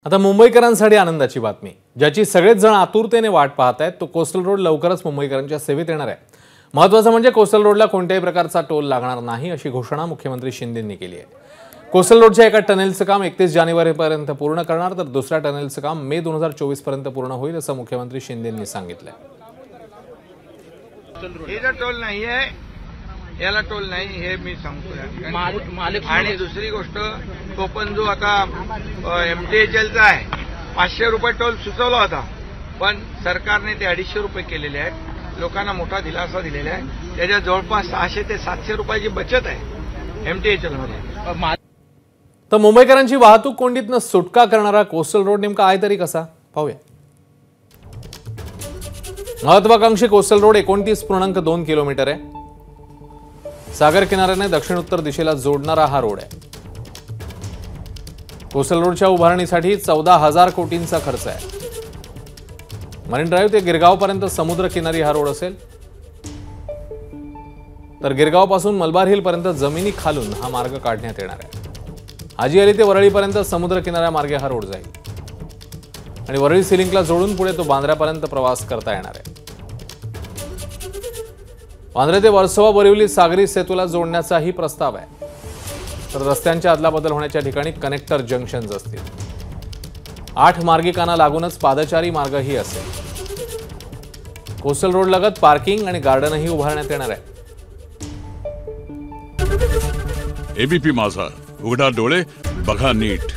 आता मुंबईकरांसाठी आनंदाची बातमी, ज्याची सगळेच जण आतुरतेने वाट पाहत आहेत तो कोस्टल रोड लवकरच मुंबईकरांच्या सेवेत येणार आहे। महत्त्वाचं म्हणजे कोस्टल रोडला कोणत्याही प्रकारचा टोल लागणार नाही अशी घोषणा मुख्यमंत्री शिंदेंनी केली आहे। कोस्टल रोडच्या एका टनेलचं काम 31 जानेवारीपर्यंत पूर्ण करणार, तर दुसऱ्या टनेलचं काम मे 2024 पर्यंत पूर्ण होईल असं मुख्यमंत्री शिंदेंनी सांगितलं। टोल नाही आहे, याला टोल नाही हे मी सांगतो। आणि दुसरी गोष्ट, तो पण जो आता MTHLचा आहे 500 रुपये टोल सुचवला होता, पण सरकारने ते 250 रुपये केलेले आहेत। लोकांना मोठा दिलासा दिलेला आहे। त्याच्या जवळपास 600 ते 700 रुपयाची बचत आहे MTHL मध्ये। तर मुंबईकरांची वाहतूक कोंडीतनं सुटका करणारा कोस्टल रोड नेमका आहे तरी कसा, पाहूया। महत्वाकांक्षी कोस्टल रोड 29.2 किलोमीटर आहे। सागर किनाऱ्याने दक्षिण उत्तर दिशेला जोडणारा हा रोड आहे। कोस्टल रोडच्या उभारणीसाठी 14,000 कोटींचा खर्च आहे। मरीन ड्राईव्ह ते गिरगाव पर्यंत समुद्र किनारी हा रोड असेल, तर गिरगाव पासून मलबार हिल पर्यंत जमिनी खालून हा मार्ग काढण्यात येणार आहे। हाजी अली ते वरळी पर्यंत समुद्र किनाऱ्या मार्गे हा रोड जाईल आणि वरळी सिलिंकला जोडून पुढे तो बांद्र्यापर्यंत प्रवास करता येणार आहे। बांद्रा ते वर्सोवा बोरिवली सागरी सेतूला जोडण्याचाही प्रस्ताव आहे, तर रस्त्यांच्या अदलाबदल होण्याच्या ठिकाणी कनेक्टर जंक्शन्स असतील। 8 मार्गिकांना लागूनच पादचारी मार्गही असेल। कोस्टल रोड लगत पार्किंग आणि गार्डनही उभारण्यात येणार आहे। एबीपी माझा, उघडा डोळे बघा नीट।